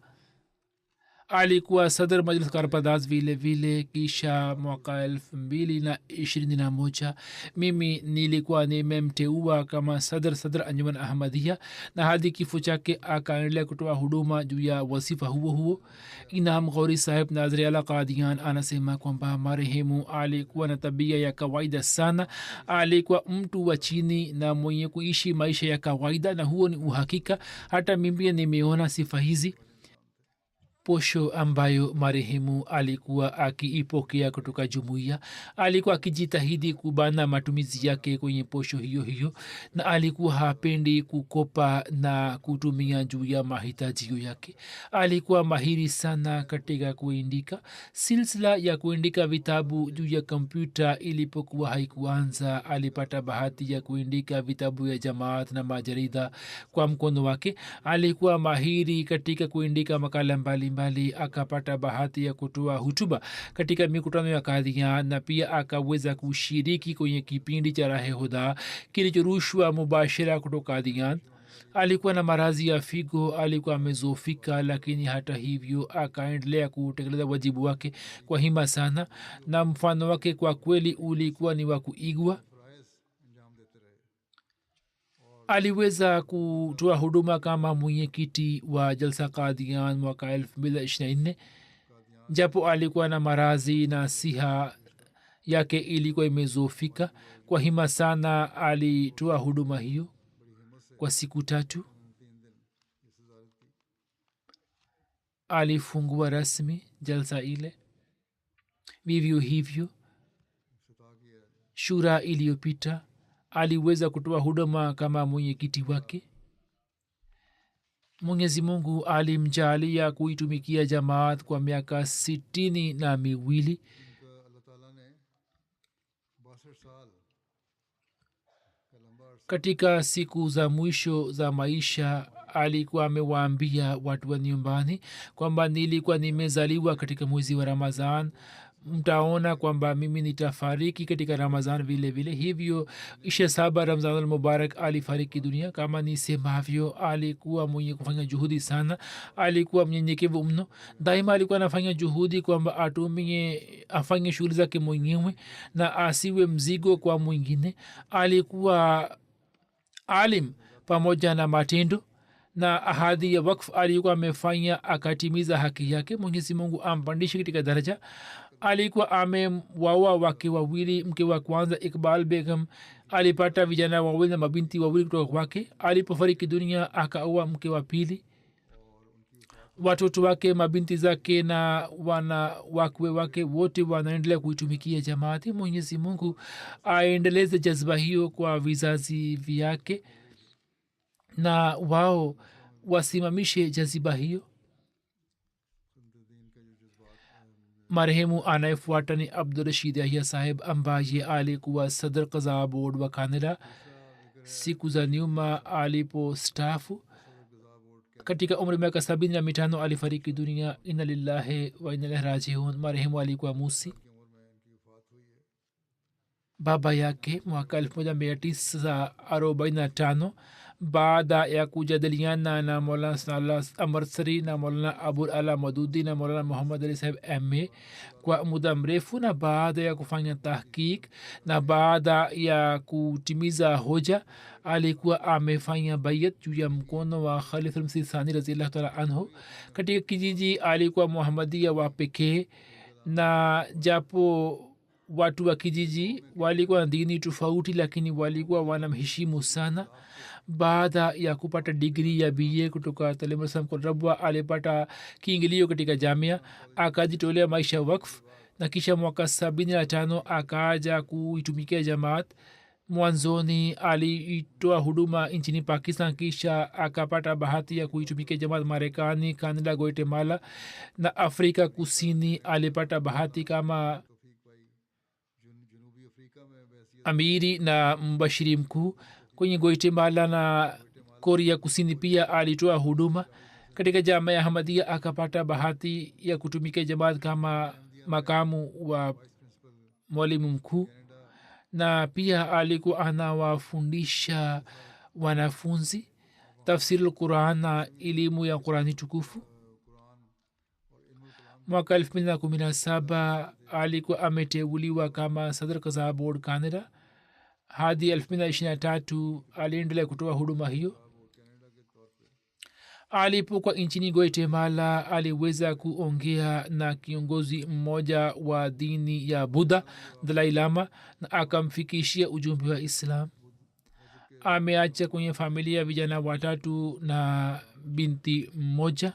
alikuwa sadr majlis karpadaz vile vile. kisha mwaka 2021 mimi nilikuwa nimemteua kama sadr anjuman ahmadiyya na hadi kifo chake akaendelea kutoa huduma juu ya wasifa huo. inam ghori saheb nazri ala qadian anasema kwamba marehemu alikuwa na tabia ya kawaida sana. alikuwa mtu wa chini na mwenye kuishi maisha ya kawaida na huo ni uhakika. hata mimi nimeona sifa hizi. posho ambayo marehemu alikuwa akiipokea kutoka jumuiya alikuwa akijitahidi kubana matumizi yake kwenye posho hiyo na alikuwa hapendi kukopa na kutumia juu ya mahitajio yake. alikuwa mahiri sana katika kuandika. silsila ya kuandika vitabu juu ya kompyuta ilipokuwa haikuanza alipata bahati ya kuandika vitabu ya jamaat na majarida kwa mkono wake. alikuwa mahiri katika kuandika makala mbalimbali. akapata bahati ya kutoa hutuba katika mikutano ya kadhian na pia akaweza kushiriki kwenye kipindi cha rahe huda kilichorushwa mubashira kutoka kadhian. alikuwa na maradhi ya figo. alikuwa amezofika lakini hata hivyo akaendelea kutekeleza wajibu wake kwa hima sana na mfano wake kwa kweli ulikuwa ni wa kuigwa. aliweza kutoa huduma kama mwenyekiti wa jalsa qadian mwaka 2024 japo alikuwa na marazi na siha yake ilikuwa imezofika. kwa hima sana alitoa huduma hiyo kwa siku 3. alifungua rasmi jalsa ile. vivyo hivyo shura iliyopita aliweza kutoa huduma kama mwenyekiti wake. mwenyezi mungu alimjalia kuitumikia jamaat kwa miaka 62. katika siku za mwisho za maisha alikuwa amewaambia watu wa nyumbani kwamba nilikuwa nimezaliwa katika mwezi wa ramadhan, mtaona kwamba mimi nitafariki katika ramadhan vile vile. hivyo 27 ramazan almubarak alifariki dunia. kama nisemavyo, alikuwa mwenye kufanya juhudi sana, alikuwa mnyenyekevu mno. daima alikuwa anafanya juhudi kwamba afanye shughuli zake mwenyewe na asiwe mzigo kwa mwingine. alikuwa alim pamoja na matendo na ahadi ya wakf alikuwa amefanya akatimiza haki yake. mwenyezi mungu ampandishe katika daraja. alikuwa amewaoa wake wawili. mke wa kwanza Iqbal Begum alipata vijana wawili na mabinti wawili kutoka kwake. alipofariki dunia akaoa mke wa pili. watoto wake, mabinti zake na wana wakwe wake wote wanaendelea kuitumikia jamaati. mwenyezi mungu aendeleze jazba hiyo kwa vizazi vyake na wao wasimamishe jaziba hiyo. marehemu anayefuata ni abdurashid yahya saheb ambaye alikuwa sadr qaza board wa kanada. siku za nyuma alipostafu katika umri miaka 75 alifariki dunia. inna lillahi wa inna ilaihi rajiun. marehemu alikuwa musi. baba yake mwaka 1945 baada ya kujadiliana na maulana sanallah amarsari na maulana abul ala madudi na maulana muhammad ali saheb ma kwa muda mrefu, na baada ya kufanya tahkik na baada ya kutimiza hoja, alikuwa amefanya bayat juu ya mkono wa khalifa msih thani raziyallahu taala anhu. katika kijiji alikuwa muhammadia wa pekee, na japo watu wa kijiji walikuwa na dini tofauti, lakini walikuwa wanamheshimu sana. baada ya kupata digri ya ba kutoka talimrasam rabwa, alipata kiingilio katika jamia, akajitolea maisha wakf, na kisha mwaka 75 akaja kuitumikia jamaat. mwanzoni aliitoa huduma nchini pakistan, kisha akapata bahati ya kuitumikia jamaat marekani, kanada, guatemala na afrika kusini. alipata bahati kama amiri na mbashiri mkuu kwenye guatemala na korea kusini. pia alitoa huduma katika jamaa ya ahmadia. akapata bahati ya kutumikia jamaat kama makamu wa mwalimu mkuu, na pia alikuwa anawafundisha wanafunzi tafsiri lquran na elimu ya qurani tukufu. mwaka 2017 alikuwa ameteuliwa kama sadr qaza board canada. hadi 2023 aliendelea kutoa huduma hiyo. alipokuwa nchini guatemala aliweza kuongea na kiongozi mmoja wa dini ya buddha, dalai lama, na akamfikishia ujumbe wa islam. ameacha kwenye familia vijana 3 na binti mmoja.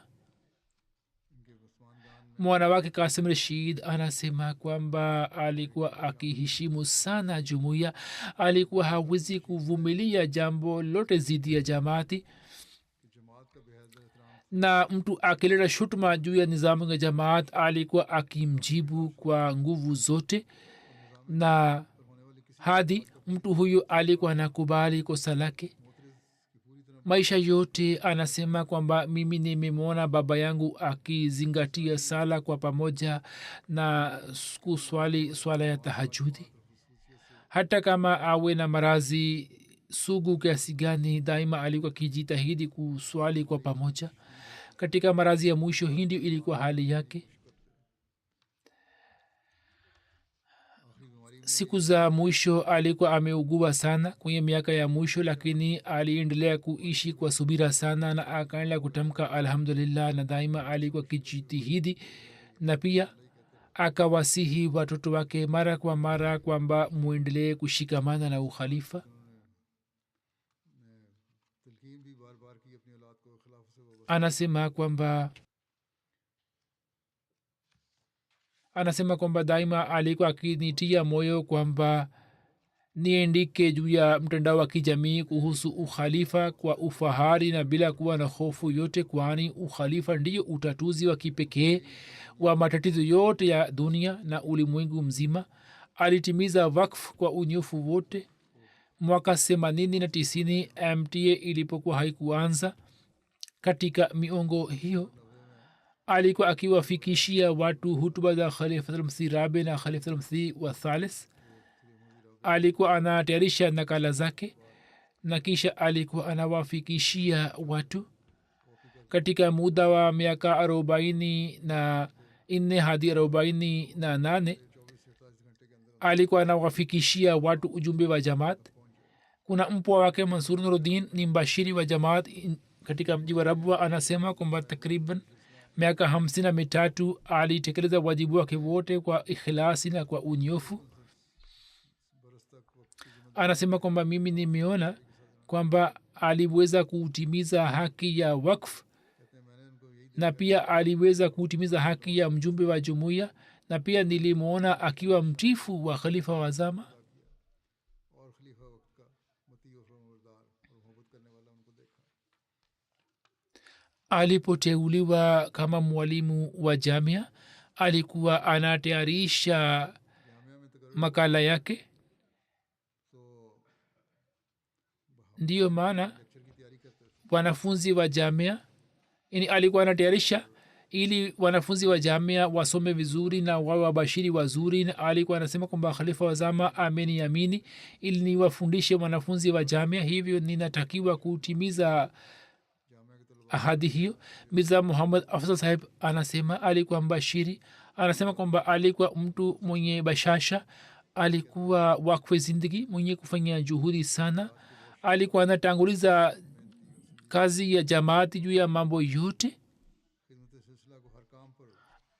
mwana wake kasim rashid anasema kwamba alikuwa akiheshimu sana jumuiya. alikuwa hawezi kuvumilia jambo lote zidi ya jamaati, na mtu akileta shutuma juu ya nizamu ya jamaat alikuwa akimjibu kwa nguvu zote, na hadi mtu huyu alikuwa anakubali kosa lake. maisha yote anasema kwamba mimi nimemwona baba yangu akizingatia sala kwa pamoja na kuswali swala ya tahajudi. hata kama awe na marazi sugu kiasi gani, daima alikuwa kijitahidi kuswali kwa pamoja. katika marazi ya mwisho, hii ndio ilikuwa hali yake. siku za mwisho alikuwa ameugua sana kwenye miaka ya mwisho, lakini aliendelea kuishi kwa subira sana na akaendelea kutamka alhamdulillah, na daima alikuwa kijitihidi. na pia akawasihi watoto wake mara kwa mara kwamba muendelee kushikamana na ukhalifa. anasema kwamba daima alikuwa akinitia moyo kwamba niendike juu ya mtandao wa kijamii kuhusu ukhalifa kwa ufahari na bila kuwa na hofu yote, kwani ukhalifa ndiyo utatuzi wa kipekee wa matatizo yote ya dunia na ulimwengu mzima. alitimiza wakfu kwa unyofu wote. mwaka 80 na 90 mta ilipokuwa haikuanza katika miongo hiyo alikuwa akiwafikishia watu hutuba za khalifatulmsi rabi na khalifatulmsi wa thalis alikuwa anatayarisha nakala zake na kisha alikuwa anawafikishia watu katika muda wa miaka 44 hadi 48 alikuwa anawafikishia watu ujumbe wa jamaat kuna mpwa wake mansur nuruddin ni mbashiri wa jamaat katika mji wa rabwa anasema kwamba takriban miaka 53 alitekeleza wajibu wake wote kwa ikhlasi na kwa unyofu anasema kwamba mimi nimeona kwamba aliweza kutimiza haki ya wakf na pia aliweza kutimiza haki ya mjumbe wa jumuiya na pia nilimwona akiwa mtifu wa khalifa wa zama alipoteuliwa kama mwalimu wa jamia alikuwa anatayarisha makala yake ndiyo maana wanafunzi wa jamia yani alikuwa anatayarisha ili wanafunzi wa jamia wasome vizuri na wawe wabashiri wazuri na alikuwa anasema kwamba khalifa wa zama ameniamini ili niwafundishe wanafunzi wa jamia hivyo ninatakiwa kutimiza ahadi hiyo mirza muhammad afzal saheb anasema alikuwa mbashiri anasema kwamba alikuwa mtu mwenye bashasha alikuwa wakwe zindagi mwenye kufanya juhudi sana alikuwa anatanguliza kazi ya jamaati juu ya mambo yote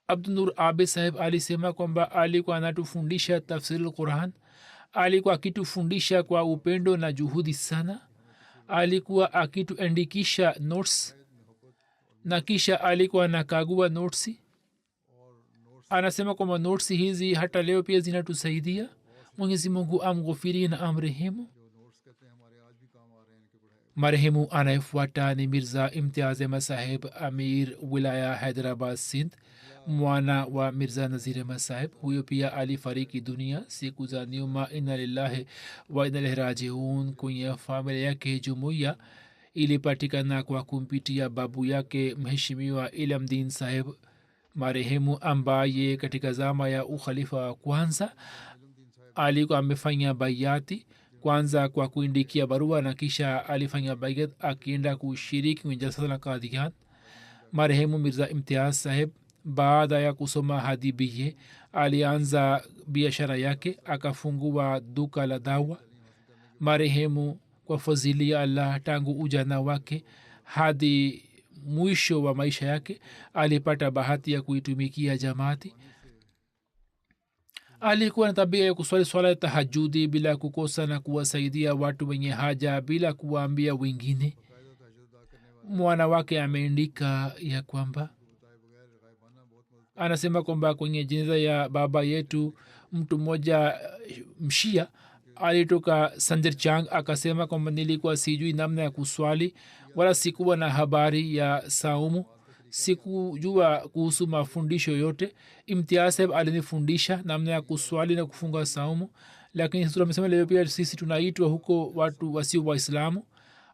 abdunur abe saheb alisema kwamba alikuwa anatufundisha tafsiri quran alikuwa akitufundisha kwa upendo na juhudi sana alikuwa akituandikisha notes na kisha alikuwa anakagua notes anasema kwamba notes hizi hata leo pia zinatusaidia mwenyezi mungu amghufirie na amrehemu marehemu anayefuata ni mirza imtiaz ahmad saheb amir wilaya hyderabad sindh mwana wa mirza nazir ahmad saheb huyo pia alifariki dunia siku za nyuma inna lillahi wa inna ilaihi rajiun kwenye familia yake jumuiya ilipatikana kwa kumpitia babu yake mheshimiwa ilamdin saheb marehemu ambaye katika zama ya ukhalifa wa kwanza alikuwa amefanya bayati kwanza kwa kuindikia barua na kisha alifanya bayat akienda kushiriki kwenye jalsa la kadhian marehemu mirza imtiaz saheb baada ya kusoma hadi BA alianza biashara yake akafungua duka la dawa marehemu kwa fadhili ya allah tangu ujana wake hadi mwisho wa maisha yake alipata bahati ya kuitumikia jamaati alikuwa na tabia ya kuswali swala ya tahajudi bila kukosa na kuwasaidia watu wenye haja bila kuwaambia wengine mwana wake ameandika ya kwamba anasema kwamba kwenye jeneza ya baba yetu mtu mmoja mshia alitoka sanjar chang akasema kwamba nilikuwa sijui namna ya kuswali wala sikuwa na habari ya saumu sikujua kuhusu mafundisho yote imtiaz saheb alinifundisha namna ya kuswali na kufunga saumu lakini amesema leo pia sisi tunaitwa huko watu wasio waislamu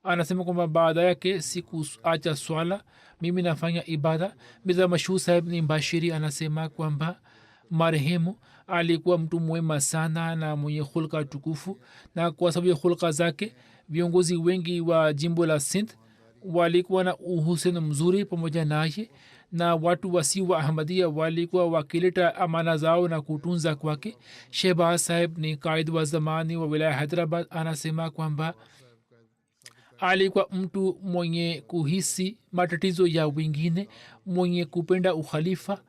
anasema kwamba baada yake sikuacha swala mimi nafanya ibada mirza mashhur saheb ni mbashiri anasema kwamba marehemu alikuwa mtu mwema sana na mwenye hulka tukufu na kwa sababu ya hulka zake viongozi wengi wa jimbo la sindh walikuwa na uhusiano mzuri pamoja naye na watu wasi wa ahmadia walikuwa wakileta amana zao na kutunza kwake shehbaz saheb ni kaid wa zamani wa wilaya hyderabad anasema kwamba alikuwa mtu mwenye kuhisi matatizo ya wengine mwenye kupenda ukhalifa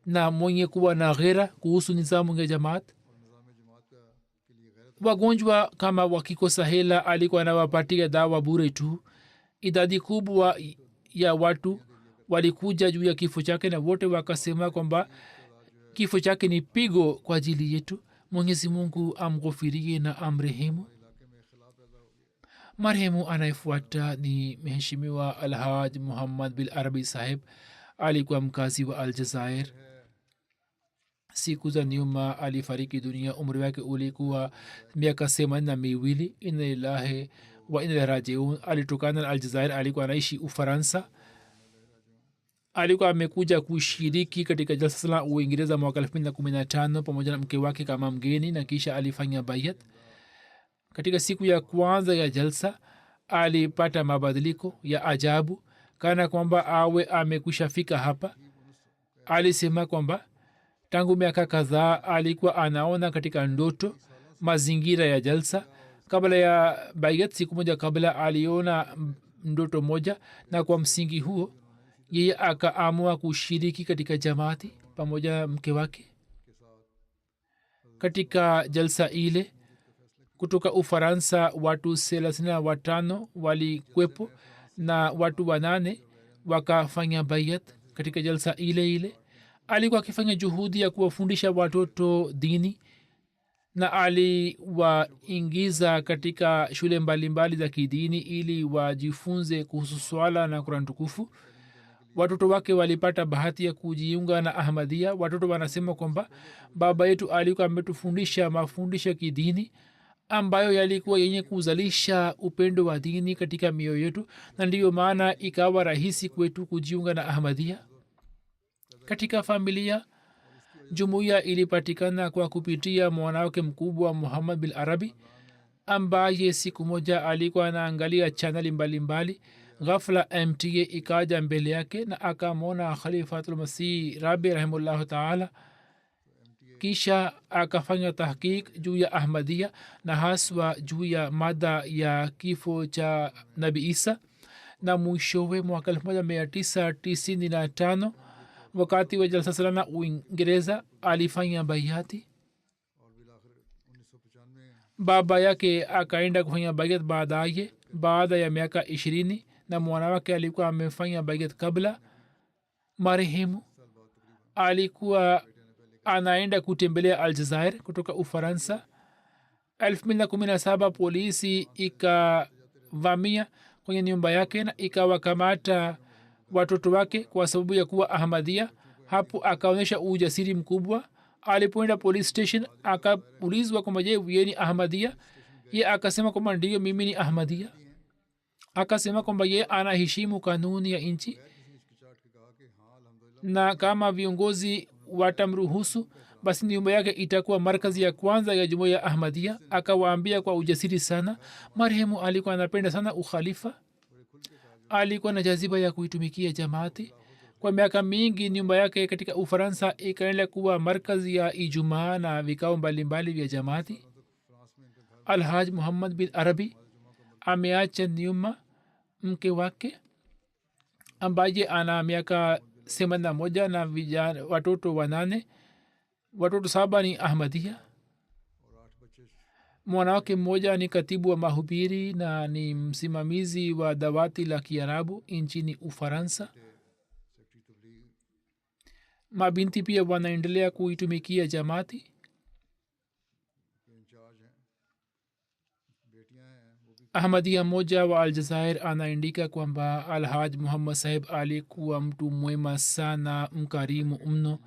na mwenye kuwa na ghera kuhusu nizamu ya jamaat wagonjwa kama wakikosa hela alikuwa anawapatia dawa bure tu idadi kubwa ya watu walikuja juu ya kifo chake na wote wakasema kwamba kifo chake ni pigo kwa ajili yetu mwenyezi mungu amghofirie na amrehemu marehemu anayefuata ni mheshimiwa alhaj muhammad bil arabi saheb alikuwa mkazi wa aljazair siku za nyuma alifariki dunia. Umri wake ulikuwa miaka 82. inna lillahi wa inna ilaihi rajiun. alitokana na aljazair, alikuwa anaishi ufaransa. alikuwa amekuja kushiriki katika jalsa la uingereza mwaka 2015 pamoja na mke wake kama mgeni, na kisha alifanya bayat. katika siku ya kwanza ya jalsa alipata mabadiliko ya ajabu, kana kwamba awe amekwisha fika hapa. alisema kwamba tangu miaka kadhaa alikuwa anaona katika ndoto mazingira ya jalsa. kabla ya bayat, siku moja kabla, aliona ndoto moja, na kwa msingi huo yeye akaamua kushiriki katika jamaati pamoja na mke wake. katika jalsa ile kutoka ufaransa watu 35 walikwepo na watu 8 wakafanya bayat katika jalsa ile ile. alikuwa akifanya juhudi ya kuwafundisha watoto dini na aliwaingiza katika shule mbalimbali za kidini ili wajifunze kuhusu swala na Qur'an tukufu. watoto wake walipata bahati ya kujiunga na Ahmadiyya. watoto wanasema kwamba baba yetu alikuwa ametufundisha mafundisho ya kidini ambayo yalikuwa yenye kuzalisha upendo wa dini katika mioyo yetu, na ndiyo maana ikawa rahisi kwetu kujiunga na Ahmadiyya. katika familia, jumuiya ilipatikana kwa kupitia mwanawake mkubwa Muhammad bin Arabi, ambaye siku moja alikuwa anaangalia chaneli mbalimbali. ghafla mta ikaja mbele yake na akamwona khalifatul masih rabi rahimahullahu taala. kisha akafanya tahqiq juu ya Ahmadiyya na haswa juu ya mada ya kifo cha nabi Isa, na mwishowe mwaka 1995 wakati wa jalsa salana uingereza alifanya bayati. baba yake akaenda kufanya bayat baadaye, baada ya miaka 20, na mwana wake alikuwa amefanya bayat kabla. marehemu alikuwa anaenda kutembelea aljazair kutoka ufaransa. 2017 polisi ikavamia kwenye nyumba yake na ikawakamata watoto wake kwa sababu ya kuwa Ahmadiyya. hapo akaonyesha ujasiri mkubwa. alipoenda police station akaulizwa kwamba je, yeye ni Ahmadiyya? ye akasema kwamba ndiyo, mimi ni Ahmadiyya. akasema kwamba ye anaheshimu kanuni ya nchi na kama viongozi watamruhusu basi nyumba yake itakuwa markazi ya kwanza ya jumuiya ya Ahmadiyya. akawaambia kwa ujasiri sana. marehemu alikuwa anapenda sana ukhalifa, alikuwa na jaziba ya kuitumikia jamaati. kwa miaka mingi nyumba yake katika ufaransa ikaendelea kuwa markazi ya ijumaa na vikao mbalimbali vya jamaati. alhaj Muhammad bin Arabi ameacha nyuma mke wake ambaye ana miaka 81 na vijana watoto 8. watoto 7 ni Ahmadiyya. mwanawake mmoja ni katibu wa mahubiri na ni msimamizi wa dawati la Kiarabu nchini Ufaransa. mabinti pia wanaendelea kuitumikia jamaati. Ahmadiyya mmoja wa Aljazair anaandika kwamba Alhaj Muhammad sahib alikuwa mtu mwema sana, mkarimu mno.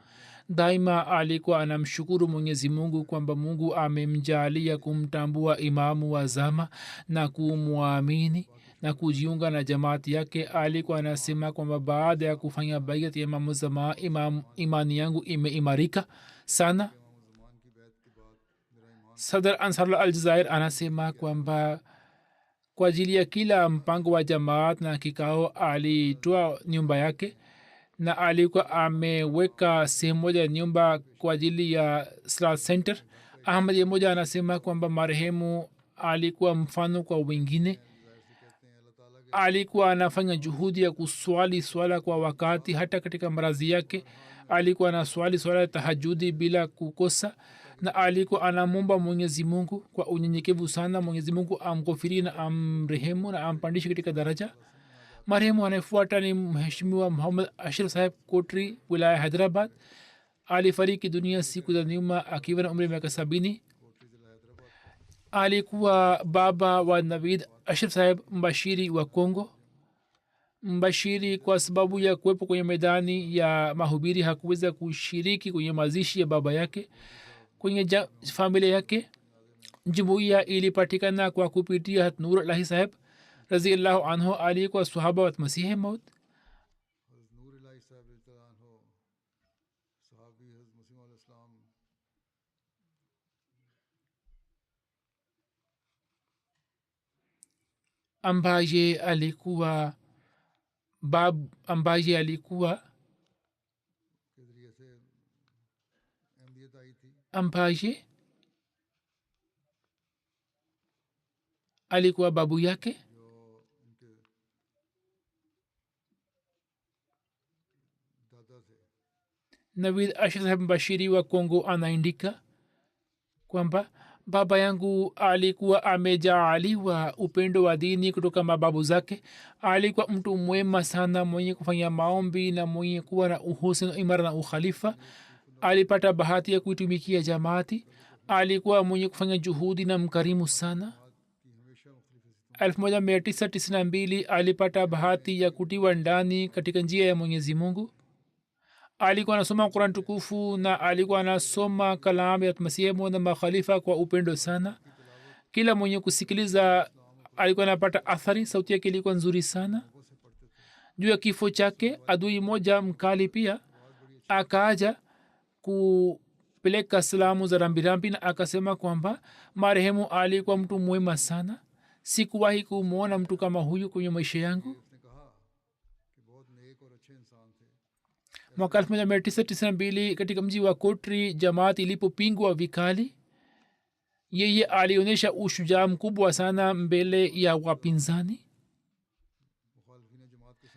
daima alikuwa anamshukuru Mwenyezi Mungu kwamba Mungu amemjalia kumtambua imamu wa zama na kumwamini na kujiunga na jamaati yake. alikuwa anasema kwamba baada ya kufanya bayat ya imamu zama, imani yangu imeimarika sana. Sadr Ansarullah Aljazair anasema kwamba kwa ajili ya kila mpango wa jamaat na kikao alitoa nyumba yake, na alikuwa ameweka sehemu moja nyumba kwa ajili ya Salat Center. Ahmad mmoja anasema kwamba marehemu alikuwa mfano kwa wengine. alikuwa anafanya juhudi ya kuswali swala kwa wakati. hata katika marazi yake alikuwa anaswali swala ya tahajudi bila kukosa, na alikuwa anamwomba Mwenyezi Mungu kwa unyenyekevu sana, Mwenyezi Mungu amghfiri na amrehemu na ampandishe katika daraja. marehemu anayefuata ni mheshimiwa Muhammad Ashraf Saheb Kotri, wilaya Hyderabad. alifariki dunia siku za nyuma akiwa na umri miaka 70. alikuwa baba wa Naveed Ashraf Saheb Mbashiri wa Kongo. mbashiri kwa sababu ya kuwepo kwenye medani ya mahubiri hakuweza kushiriki kwenye mazishi ya baba yake. Kwenye familia yake jumuiya ilipatikana kwa kupitia hat nur alahi saheb raziallahu anhu alikuwa sahaba wa masihi maut. ambaye alikuwa ambaye alikuwa babu yake. Navid Ashraf Bashiri wa Kongo anaandika kwamba baba yangu alikuwa amejaaliwa upendo wa dini kutoka mababu zake. Alikuwa mtu mwema sana, mwenye kufanya maombi na mwenye kuwa na uhusiano imara na ukhalifa. Alipata bahati ya kuitumikia jamaati. Alikuwa mwenye kufanya juhudi na mkarimu sana. 1992 alipata bahati ya kutiwa ndani katika njia ya Mwenyezi Mungu. Alikuwa anasoma Qur'an tukufu na alikuwa anasoma kalam ya Masihi na makhalifa kwa upendo sana. Kila mwenye kusikiliza alikuwa anapata athari. Sauti yake ilikuwa nzuri sana. Juu ya kifo chake adui moja mkali pia akaja kupeleka salamu za rambirambi na akasema kwamba marehemu alikuwa mtu mwema sana, sikuwahi kumwona mtu kama huyu kwenye maisha yangu. Mwaka 1992 katika mji wa Kotri jamaat ilipopingwa vikali, yeye alionyesha ushujaa mkubwa sana mbele ya wapinzani.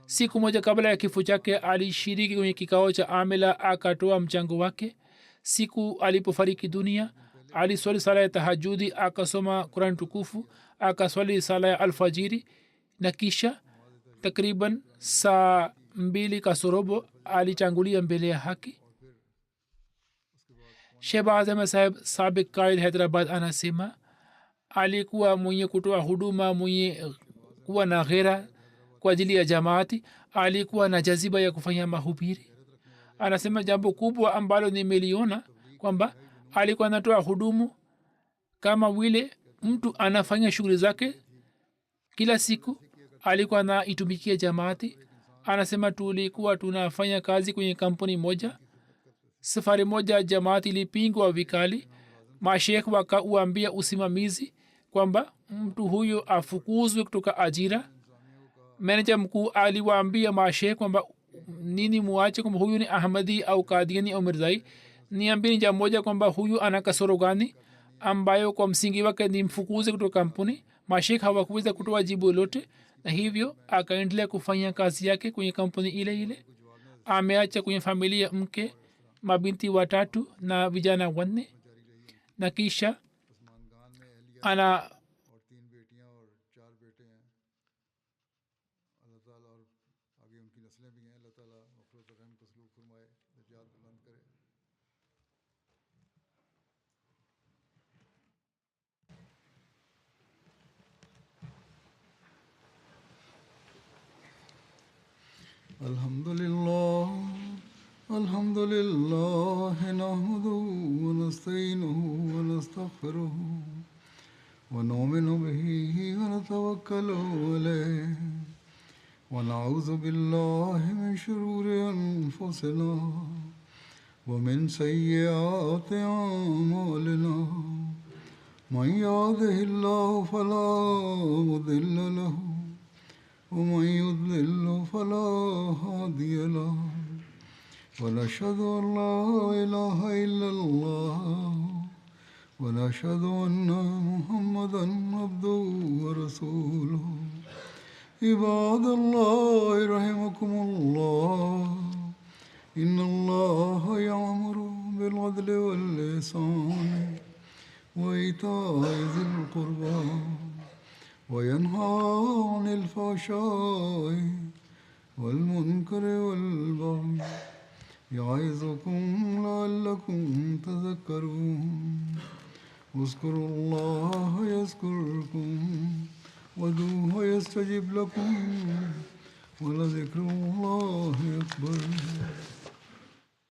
Siku moja kabla ya kifo chake alishiriki kwenye kikao cha amila, akatoa mchango wake. Siku alipofariki dunia aliswali sala ya tahajudi, akasoma Qur'an tukufu, akaswali sala ya alfajiri na kisha takriban saa 2 kasorobo alichangulia mbele ya haki. Shehbaz Ahmed Saheb sabik qaid Hyderabad anasema alikuwa mwenye kutoa huduma, mwenye kuwa na ghera kwa ajili ya jamaati. Alikuwa na jaziba ya kufanya mahubiri. Anasema jambo kubwa ambalo nimeliona kwamba alikuwa anatoa hudumu kama vile mtu anafanya shughuli zake kila siku. Alikuwa anaitumikia jamaati. Anasema tulikuwa tunafanya kazi kwenye kampuni moja. Safari moja jamaati ilipingwa vikali. Mashekh wakauambia usimamizi kwamba mtu huyo afukuzwe kutoka ajira. Meneja mkuu aliwaambia mashekh kwamba nini muache, kwamba huyu ni Ahmadi au Kadiani au Mirzai, niambie jambo moja kwamba huyu ana kasoro gani ambayo kwa msingi wake ni mfukuze kutoka kampuni. Mashekh hawakuweza kutoa jibu lote, na hivyo akaendelea kufanya kazi yake kwenye kampuni ile ile. Ameacha kwenye familia mke, mabinti 3 na vijana 4, na kisha ana الحمد لله نحمده ونستعينه ونستغفره ونؤمن به ونتوكل عليه ونعوذ بالله من شرور أنفسنا ومن سيئات أعمالنا من يهده الله فلا مضل له ومن يضلل فلا هادي له ونشهد أن لا إله إلا الله ونشهد أن محمدا عبده ورسوله. عباد الله رحمكم الله، إن الله يأمر بالعدل والإحسان وإيتاء ذي القربى وينهى عن الفحشاء والمنكر والبغي يعظكم لعلكم تذكرون. اذكروا الله يذكركم وادعوه يستجب لكم ولذكر الله أكبر.